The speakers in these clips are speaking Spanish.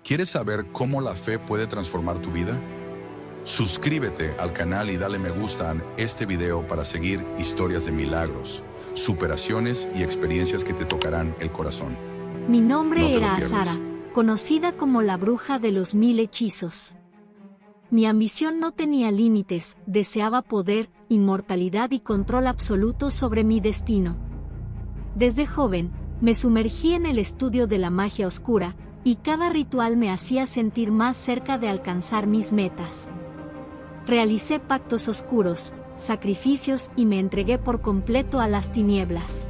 ¿Quieres saber cómo la fe puede transformar tu vida? Suscríbete al canal y dale me gusta a este video para seguir historias de milagros, superaciones y experiencias que te tocarán el corazón. Mi No nombre te lo era pierdas. Azara, conocida como la bruja de los 1000 hechizos. Mi ambición no tenía límites, deseaba poder, inmortalidad y control absoluto sobre mi destino. Desde joven, me sumergí en el estudio de la magia oscura, y cada ritual me hacía sentir más cerca de alcanzar mis metas. Realicé pactos oscuros, sacrificios y me entregué por completo a las tinieblas.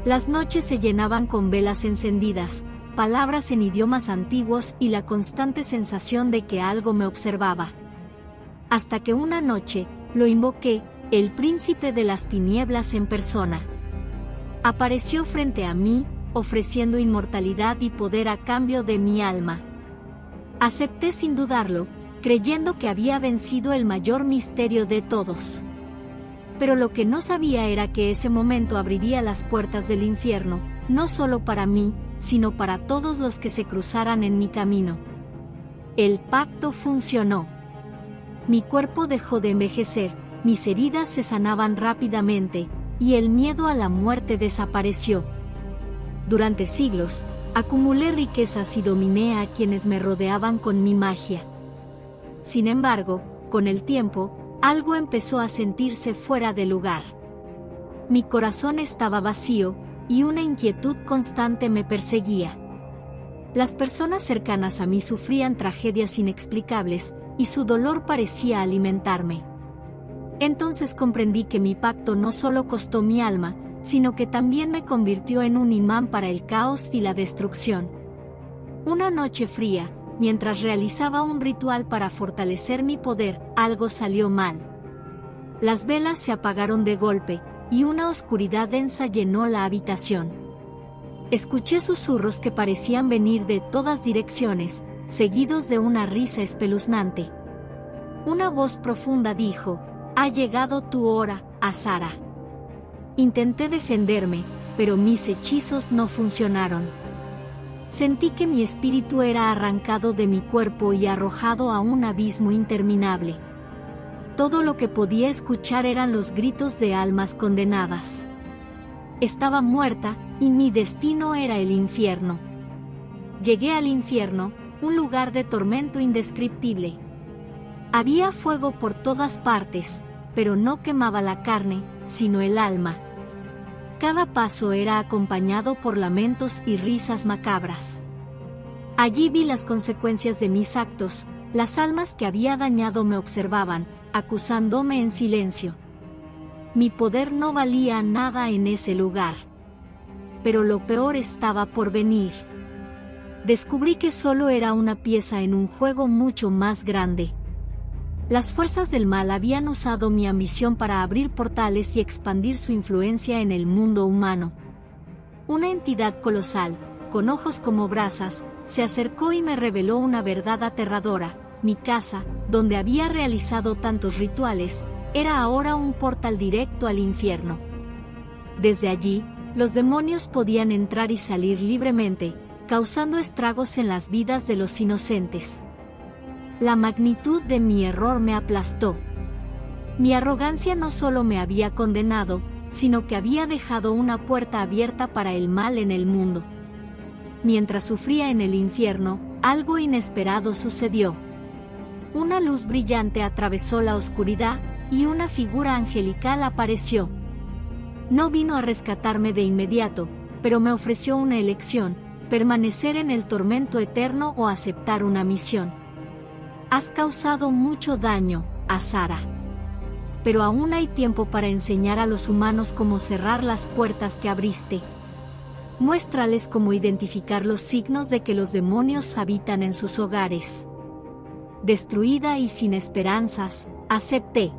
Las noches se llenaban con velas encendidas, palabras en idiomas antiguos y la constante sensación de que algo me observaba. Hasta que una noche, lo invoqué, el príncipe de las tinieblas en persona. Apareció frente a mí, ofreciendo inmortalidad y poder a cambio de mi alma. Acepté sin dudarlo, creyendo que había vencido el mayor misterio de todos. Pero lo que no sabía era que ese momento abriría las puertas del infierno, no solo para mí, sino para todos los que se cruzaran en mi camino. El pacto funcionó. Mi cuerpo dejó de envejecer, mis heridas se sanaban rápidamente, y el miedo a la muerte desapareció. Durante siglos, acumulé riquezas y dominé a quienes me rodeaban con mi magia. Sin embargo, con el tiempo, algo empezó a sentirse fuera de lugar. Mi corazón estaba vacío, y una inquietud constante me perseguía. Las personas cercanas a mí sufrían tragedias inexplicables, y su dolor parecía alimentarme. Entonces comprendí que mi pacto no solo costó mi alma, sino que también me convirtió en un imán para el caos y la destrucción. Una noche fría, mientras realizaba un ritual para fortalecer mi poder, algo salió mal. Las velas se apagaron de golpe, y una oscuridad densa llenó la habitación. Escuché susurros que parecían venir de todas direcciones, seguidos de una risa espeluznante. Una voz profunda dijo: «Ha llegado tu hora, Azara». Intenté defenderme, pero mis hechizos no funcionaron. Sentí que mi espíritu era arrancado de mi cuerpo y arrojado a un abismo interminable. Todo lo que podía escuchar eran los gritos de almas condenadas. Estaba muerta, y mi destino era el infierno. Llegué al infierno, un lugar de tormento indescriptible. Había fuego por todas partes, pero no quemaba la carne, sino el alma. Cada paso era acompañado por lamentos y risas macabras. Allí vi las consecuencias de mis actos, las almas que había dañado me observaban, acusándome en silencio. Mi poder no valía nada en ese lugar. Pero lo peor estaba por venir. Descubrí que solo era una pieza en un juego mucho más grande. Las fuerzas del mal habían usado mi ambición para abrir portales y expandir su influencia en el mundo humano. Una entidad colosal, con ojos como brasas, se acercó y me reveló una verdad aterradora. Mi casa, donde había realizado tantos rituales, era ahora un portal directo al infierno. Desde allí, los demonios podían entrar y salir libremente, causando estragos en las vidas de los inocentes. La magnitud de mi error me aplastó. Mi arrogancia no solo me había condenado, sino que había dejado una puerta abierta para el mal en el mundo. Mientras sufría en el infierno, algo inesperado sucedió. Una luz brillante atravesó la oscuridad, y una figura angelical apareció. No vino a rescatarme de inmediato, pero me ofreció una elección: permanecer en el tormento eterno o aceptar una misión. Has causado mucho daño, Azara. Pero aún hay tiempo para enseñar a los humanos cómo cerrar las puertas que abriste. Muéstrales cómo identificar los signos de que los demonios habitan en sus hogares. Destruida y sin esperanzas, acepté.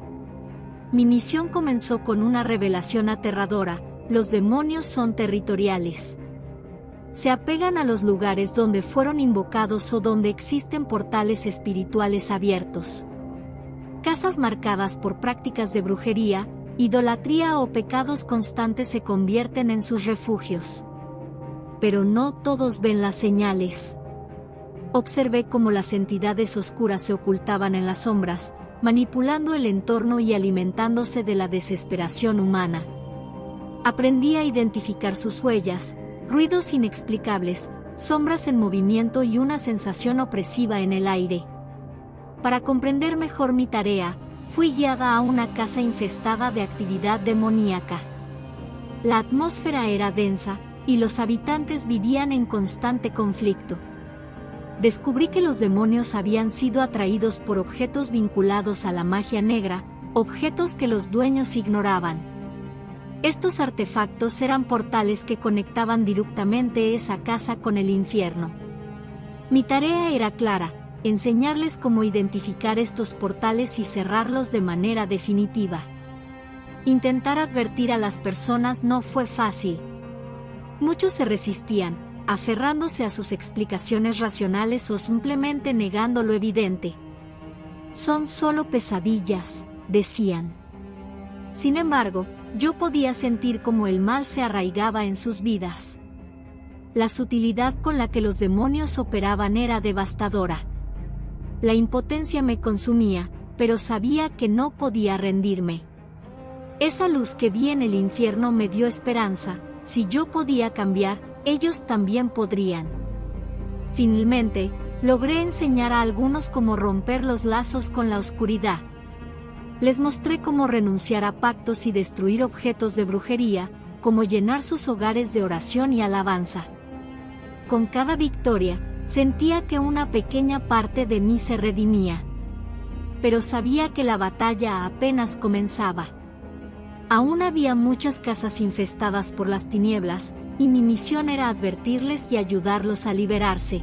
Mi misión comenzó con una revelación aterradora: los demonios son territoriales. Se apegan a los lugares donde fueron invocados o donde existen portales espirituales abiertos. Casas marcadas por prácticas de brujería, idolatría o pecados constantes se convierten en sus refugios. Pero no todos ven las señales. Observé cómo las entidades oscuras se ocultaban en las sombras, manipulando el entorno y alimentándose de la desesperación humana. Aprendí a identificar sus huellas, ruidos inexplicables, sombras en movimiento y una sensación opresiva en el aire. Para comprender mejor mi tarea, fui guiada a una casa infestada de actividad demoníaca. La atmósfera era densa, y los habitantes vivían en constante conflicto. Descubrí que los demonios habían sido atraídos por objetos vinculados a la magia negra, objetos que los dueños ignoraban. Estos artefactos eran portales que conectaban directamente esa casa con el infierno. Mi tarea era clara: enseñarles cómo identificar estos portales y cerrarlos de manera definitiva. Intentar advertir a las personas no fue fácil. Muchos se resistían, aferrándose a sus explicaciones racionales o simplemente negando lo evidente. Son solo pesadillas, decían. Sin embargo, yo podía sentir cómo el mal se arraigaba en sus vidas. La sutilidad con la que los demonios operaban era devastadora. La impotencia me consumía, pero sabía que no podía rendirme. Esa luz que vi en el infierno me dio esperanza: si yo podía cambiar, ellos también podrían. Finalmente, logré enseñar a algunos cómo romper los lazos con la oscuridad. Les mostré cómo renunciar a pactos y destruir objetos de brujería, cómo llenar sus hogares de oración y alabanza. Con cada victoria, sentía que una pequeña parte de mí se redimía. Pero sabía que la batalla apenas comenzaba. Aún había muchas casas infestadas por las tinieblas, y mi misión era advertirles y ayudarlos a liberarse.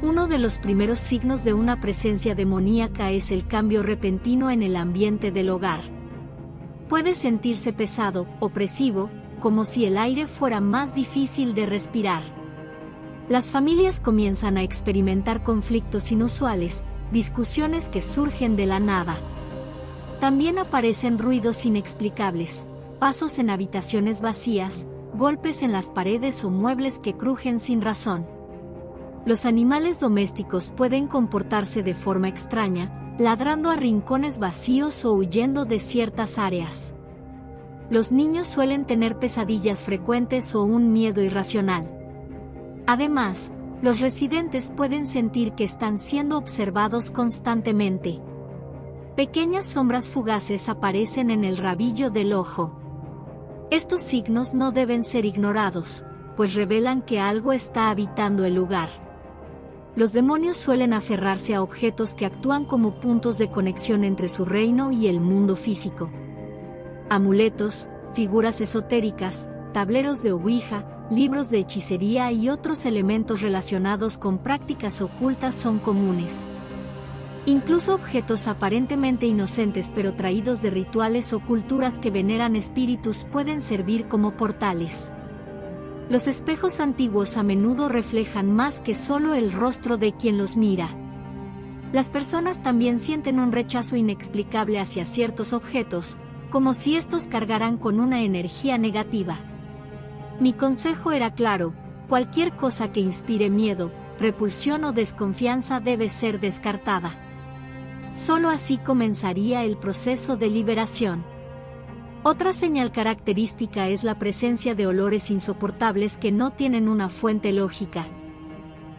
Uno de los primeros signos de una presencia demoníaca es el cambio repentino en el ambiente del hogar. Puede sentirse pesado, opresivo, como si el aire fuera más difícil de respirar. Las familias comienzan a experimentar conflictos inusuales, discusiones que surgen de la nada. También aparecen ruidos inexplicables, pasos en habitaciones vacías, golpes en las paredes o muebles que crujen sin razón. Los animales domésticos pueden comportarse de forma extraña, ladrando a rincones vacíos o huyendo de ciertas áreas. Los niños suelen tener pesadillas frecuentes o un miedo irracional. Además, los residentes pueden sentir que están siendo observados constantemente. Pequeñas sombras fugaces aparecen en el rabillo del ojo. Estos signos no deben ser ignorados, pues revelan que algo está habitando el lugar. Los demonios suelen aferrarse a objetos que actúan como puntos de conexión entre su reino y el mundo físico. Amuletos, figuras esotéricas, tableros de ouija, libros de hechicería y otros elementos relacionados con prácticas ocultas son comunes. Incluso objetos aparentemente inocentes pero traídos de rituales o culturas que veneran espíritus pueden servir como portales. Los espejos antiguos a menudo reflejan más que solo el rostro de quien los mira. Las personas también sienten un rechazo inexplicable hacia ciertos objetos, como si estos cargaran con una energía negativa. Mi consejo era claro: cualquier cosa que inspire miedo, repulsión o desconfianza debe ser descartada. Solo así comenzaría el proceso de liberación. Otra señal característica es la presencia de olores insoportables que no tienen una fuente lógica.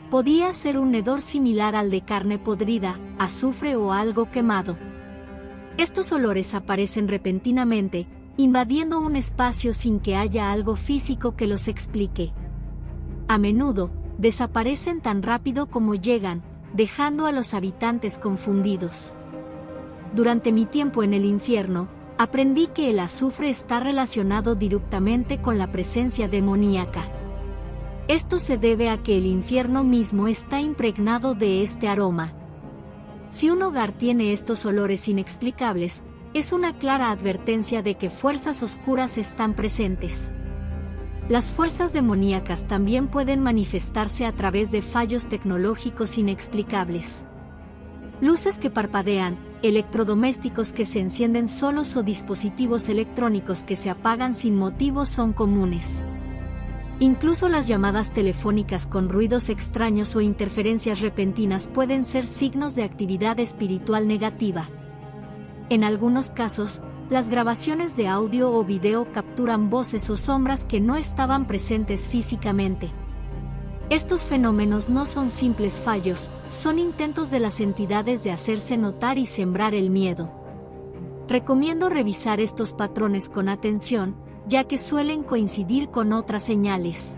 Podía ser un hedor similar al de carne podrida, azufre o algo quemado. Estos olores aparecen repentinamente, invadiendo un espacio sin que haya algo físico que los explique. A menudo, desaparecen tan rápido como llegan, dejando a los habitantes confundidos. Durante mi tiempo en el infierno, aprendí que el azufre está relacionado directamente con la presencia demoníaca. Esto se debe a que el infierno mismo está impregnado de este aroma. Si un hogar tiene estos olores inexplicables, es una clara advertencia de que fuerzas oscuras están presentes. Las fuerzas demoníacas también pueden manifestarse a través de fallos tecnológicos inexplicables. Luces que parpadean, electrodomésticos que se encienden solos o dispositivos electrónicos que se apagan sin motivo son comunes. Incluso las llamadas telefónicas con ruidos extraños o interferencias repentinas pueden ser signos de actividad espiritual negativa. En algunos casos, las grabaciones de audio o video capturan voces o sombras que no estaban presentes físicamente. Estos fenómenos no son simples fallos, son intentos de las entidades de hacerse notar y sembrar el miedo. Recomiendo revisar estos patrones con atención, ya que suelen coincidir con otras señales.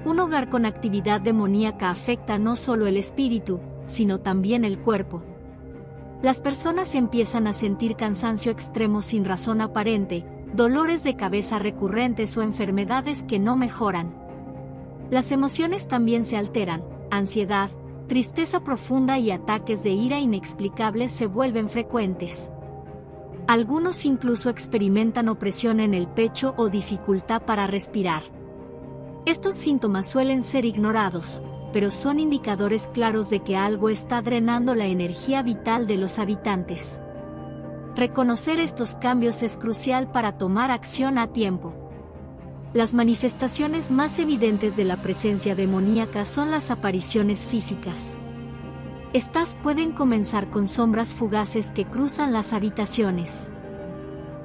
Un hogar con actividad demoníaca afecta no solo el espíritu, sino también el cuerpo. Las personas empiezan a sentir cansancio extremo sin razón aparente, dolores de cabeza recurrentes o enfermedades que no mejoran. Las emociones también se alteran, ansiedad, tristeza profunda y ataques de ira inexplicables se vuelven frecuentes. Algunos incluso experimentan opresión en el pecho o dificultad para respirar. Estos síntomas suelen ser ignorados, pero son indicadores claros de que algo está drenando la energía vital de los habitantes. Reconocer estos cambios es crucial para tomar acción a tiempo. Las manifestaciones más evidentes de la presencia demoníaca son las apariciones físicas. Estas pueden comenzar con sombras fugaces que cruzan las habitaciones.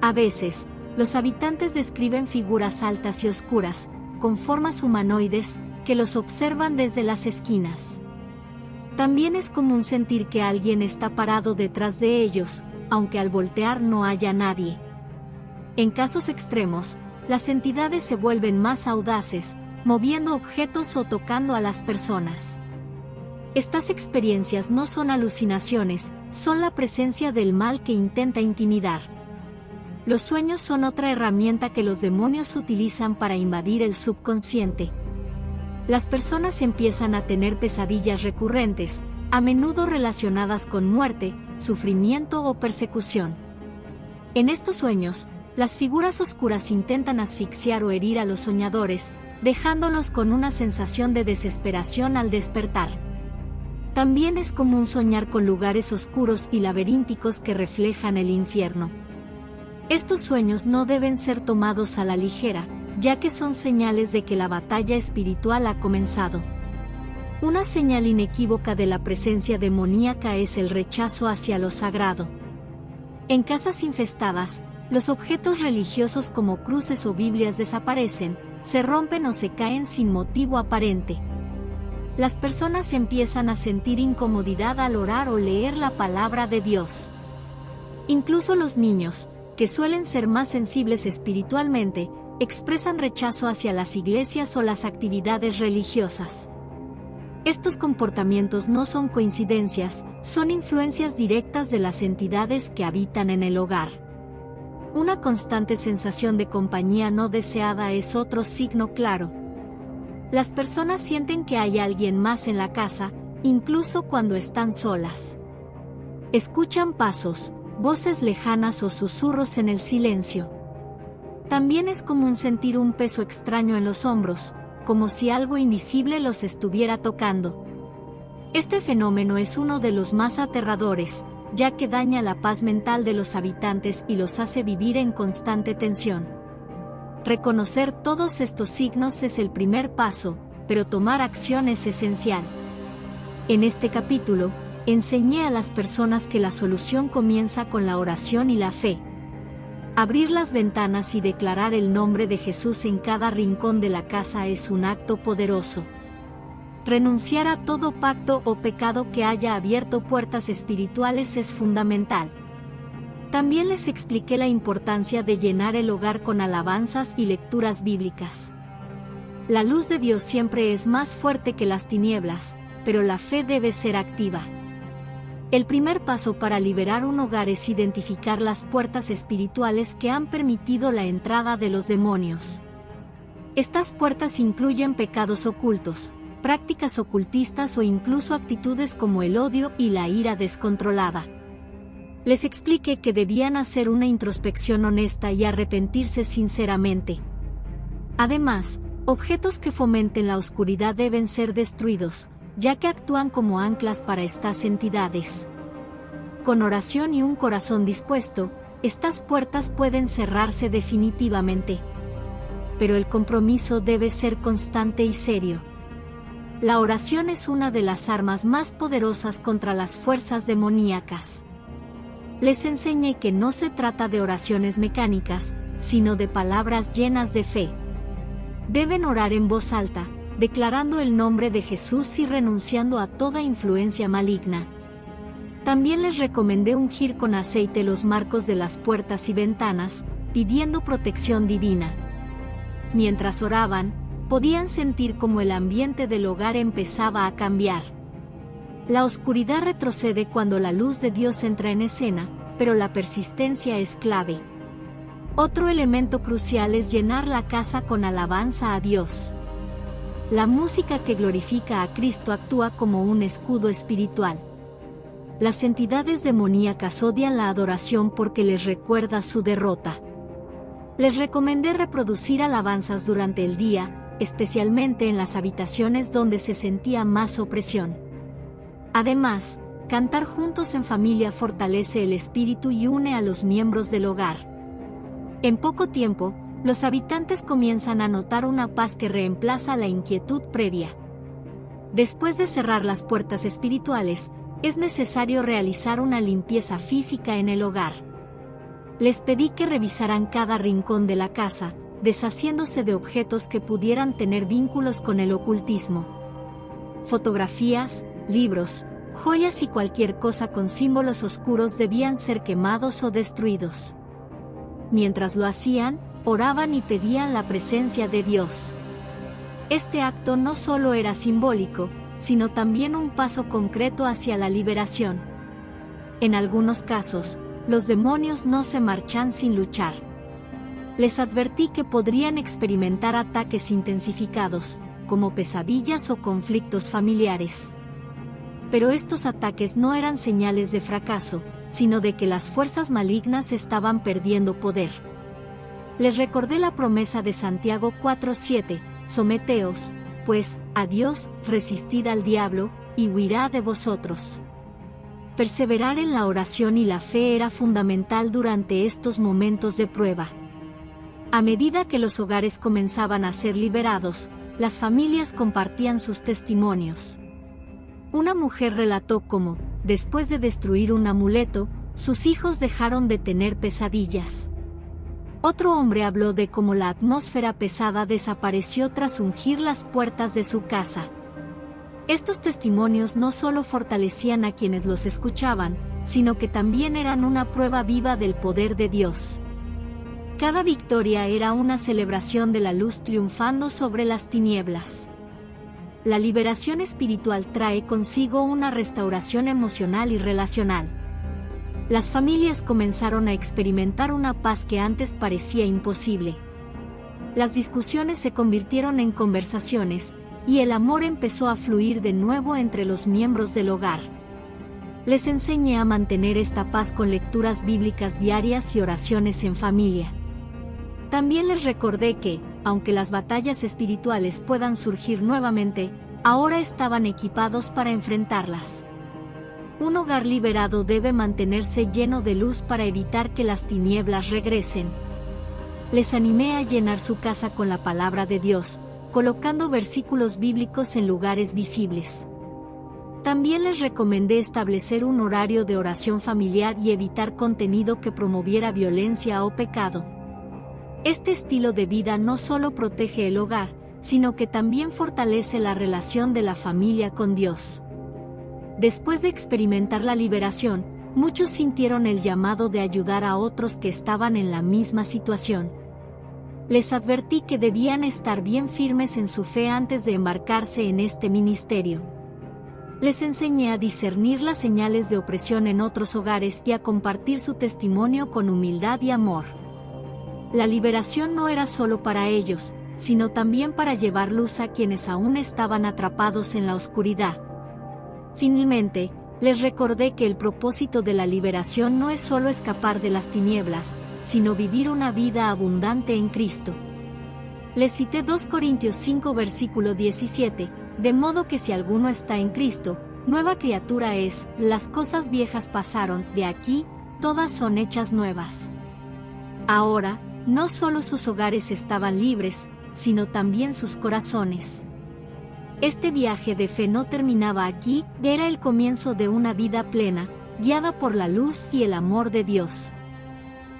A veces, los habitantes describen figuras altas y oscuras, con formas humanoides, que los observan desde las esquinas. También es común sentir que alguien está parado detrás de ellos, aunque al voltear no haya nadie. En casos extremos, las entidades se vuelven más audaces, moviendo objetos o tocando a las personas. Estas experiencias no son alucinaciones, son la presencia del mal que intenta intimidar. Los sueños son otra herramienta que los demonios utilizan para invadir el subconsciente. Las personas empiezan a tener pesadillas recurrentes, a menudo relacionadas con muerte, sufrimiento o persecución. En estos sueños, las figuras oscuras intentan asfixiar o herir a los soñadores, dejándolos con una sensación de desesperación al despertar. También es común soñar con lugares oscuros y laberínticos que reflejan el infierno. Estos sueños no deben ser tomados a la ligera, ya que son señales de que la batalla espiritual ha comenzado. Una señal inequívoca de la presencia demoníaca es el rechazo hacia lo sagrado. En casas infestadas, los objetos religiosos como cruces o Biblias desaparecen, se rompen o se caen sin motivo aparente. Las personas empiezan a sentir incomodidad al orar o leer la palabra de Dios. Incluso los niños, que suelen ser más sensibles espiritualmente, expresan rechazo hacia las iglesias o las actividades religiosas. Estos comportamientos no son coincidencias, son influencias directas de las entidades que habitan en el hogar. Una constante sensación de compañía no deseada es otro signo claro. Las personas sienten que hay alguien más en la casa, incluso cuando están solas. Escuchan pasos, voces lejanas o susurros en el silencio. También es común sentir un peso extraño en los hombros, como si algo invisible los estuviera tocando. Este fenómeno es uno de los más aterradores, ya que daña la paz mental de los habitantes y los hace vivir en constante tensión. Reconocer todos estos signos es el primer paso, pero tomar acción es esencial. En este capítulo, enseñé a las personas que la solución comienza con la oración y la fe. Abrir las ventanas y declarar el nombre de Jesús en cada rincón de la casa es un acto poderoso. Renunciar a todo pacto o pecado que haya abierto puertas espirituales es fundamental. También les expliqué la importancia de llenar el hogar con alabanzas y lecturas bíblicas. La luz de Dios siempre es más fuerte que las tinieblas, pero la fe debe ser activa. El primer paso para liberar un hogar es identificar las puertas espirituales que han permitido la entrada de los demonios. Estas puertas incluyen pecados ocultos, prácticas ocultistas o incluso actitudes como el odio y la ira descontrolada. Les expliqué que debían hacer una introspección honesta y arrepentirse sinceramente. Además, objetos que fomenten la oscuridad deben ser destruidos, ya que actúan como anclas para estas entidades. Con oración y un corazón dispuesto, estas puertas pueden cerrarse definitivamente. pero el compromiso debe ser constante y serio. La oración es una de las armas más poderosas contra las fuerzas demoníacas. Les enseñé que no se trata de oraciones mecánicas, sino de palabras llenas de fe. Deben orar en voz alta, declarando el nombre de Jesús y renunciando a toda influencia maligna. También les recomendé ungir con aceite los marcos de las puertas y ventanas, pidiendo protección divina. Mientras oraban, podían sentir cómo el ambiente del hogar empezaba a cambiar. La oscuridad retrocede cuando la luz de Dios entra en escena, pero la persistencia es clave. Otro elemento crucial es llenar la casa con alabanza a Dios. La música que glorifica a Cristo actúa como un escudo espiritual. Las entidades demoníacas odian la adoración porque les recuerda su derrota. Les recomendé reproducir alabanzas durante el día, especialmente en las habitaciones donde se sentía más opresión. Además, cantar juntos en familia fortalece el espíritu y une a los miembros del hogar. En poco tiempo, los habitantes comienzan a notar una paz que reemplaza la inquietud previa. Después de cerrar las puertas espirituales, es necesario realizar una limpieza física en el hogar. Les pedí que revisaran cada rincón de la casa, deshaciéndose de objetos que pudieran tener vínculos con el ocultismo. Fotografías, libros, joyas y cualquier cosa con símbolos oscuros debían ser quemados o destruidos. Mientras lo hacían, oraban y pedían la presencia de Dios. Este acto no solo era simbólico, sino también un paso concreto hacia la liberación. En algunos casos, los demonios no se marchan sin luchar. Les advertí que podrían experimentar ataques intensificados, como pesadillas o conflictos familiares. Pero estos ataques no eran señales de fracaso, sino de que las fuerzas malignas estaban perdiendo poder. Les recordé la promesa de Santiago 4:7, someteos, pues, a Dios, resistid al diablo, y huirá de vosotros. Perseverar en la oración y la fe era fundamental durante estos momentos de prueba. A medida que los hogares comenzaban a ser liberados, las familias compartían sus testimonios. Una mujer relató cómo, después de destruir un amuleto, sus hijos dejaron de tener pesadillas. Otro hombre habló de cómo la atmósfera pesada desapareció tras ungir las puertas de su casa. Estos testimonios no solo fortalecían a quienes los escuchaban, sino que también eran una prueba viva del poder de Dios. Cada victoria era una celebración de la luz triunfando sobre las tinieblas. La liberación espiritual trae consigo una restauración emocional y relacional. Las familias comenzaron a experimentar una paz que antes parecía imposible. Las discusiones se convirtieron en conversaciones, y el amor empezó a fluir de nuevo entre los miembros del hogar. Les enseñé a mantener esta paz con lecturas bíblicas diarias y oraciones en familia. También les recordé que, aunque las batallas espirituales puedan surgir nuevamente, ahora estaban equipados para enfrentarlas. Un hogar liberado debe mantenerse lleno de luz para evitar que las tinieblas regresen. Les animé a llenar su casa con la palabra de Dios, colocando versículos bíblicos en lugares visibles. También les recomendé establecer un horario de oración familiar y evitar contenido que promoviera violencia o pecado. Este estilo de vida no solo protege el hogar, sino que también fortalece la relación de la familia con Dios. Después de experimentar la liberación, muchos sintieron el llamado de ayudar a otros que estaban en la misma situación. Les advertí que debían estar bien firmes en su fe antes de embarcarse en este ministerio. Les enseñé a discernir las señales de opresión en otros hogares y a compartir su testimonio con humildad y amor. La liberación no era solo para ellos, sino también para llevar luz a quienes aún estaban atrapados en la oscuridad. Finalmente, les recordé que el propósito de la liberación no es solo escapar de las tinieblas, sino vivir una vida abundante en Cristo. Les cité 2 Corintios 5 versículo 17, de modo que si alguno está en Cristo, nueva criatura es, las cosas viejas pasaron, de aquí, todas son hechas nuevas. Ahora, no solo sus hogares estaban libres, sino también sus corazones. Este viaje de fe no terminaba aquí, era el comienzo de una vida plena, guiada por la luz y el amor de Dios.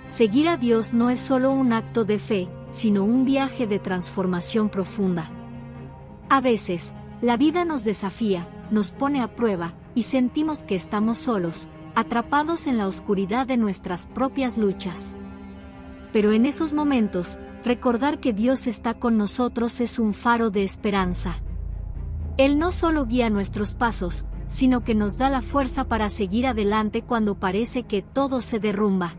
Seguir a Dios no es solo un acto de fe, sino un viaje de transformación profunda. A veces, la vida nos desafía, nos pone a prueba, y sentimos que estamos solos, atrapados en la oscuridad de nuestras propias luchas. Pero en esos momentos, recordar que Dios está con nosotros es un faro de esperanza. Él no solo guía nuestros pasos, sino que nos da la fuerza para seguir adelante cuando parece que todo se derrumba.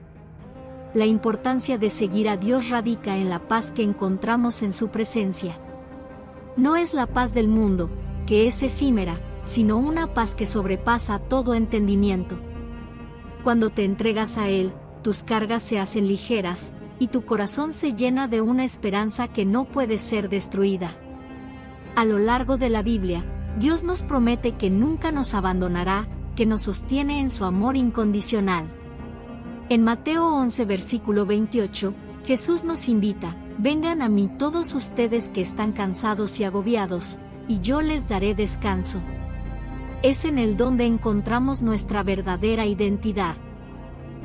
La importancia de seguir a Dios radica en la paz que encontramos en su presencia. No es la paz del mundo, que es efímera, sino una paz que sobrepasa todo entendimiento. Cuando te entregas a Él, tus cargas se hacen ligeras, y tu corazón se llena de una esperanza que no puede ser destruida. A lo largo de la Biblia, Dios nos promete que nunca nos abandonará, que nos sostiene en su amor incondicional. En Mateo 11 versículo 28, Jesús nos invita: vengan a mí todos ustedes que están cansados y agobiados, y yo les daré descanso. Es en Él donde encontramos nuestra verdadera identidad.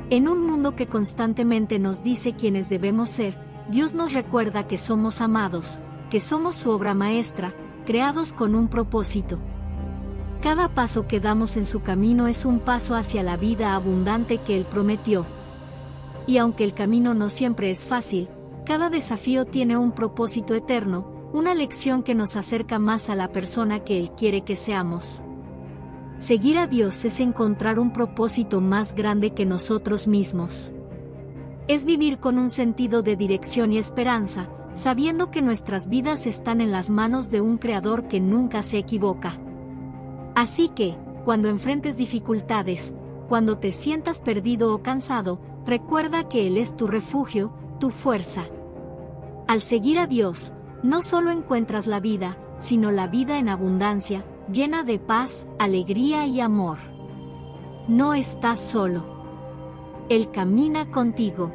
En un mundo que constantemente nos dice quiénes debemos ser, Dios nos recuerda que somos amados, que somos su obra maestra, creados con un propósito. Cada paso que damos en su camino es un paso hacia la vida abundante que Él prometió. Y aunque el camino no siempre es fácil, cada desafío tiene un propósito eterno, una lección que nos acerca más a la persona que Él quiere que seamos. Seguir a Dios es encontrar un propósito más grande que nosotros mismos. Es vivir con un sentido de dirección y esperanza, sabiendo que nuestras vidas están en las manos de un Creador que nunca se equivoca. Así que, cuando enfrentes dificultades, cuando te sientas perdido o cansado, recuerda que Él es tu refugio, tu fuerza. Al seguir a Dios, no solo encuentras la vida, sino la vida en abundancia, llena de paz, alegría y amor. No estás solo. Él camina contigo.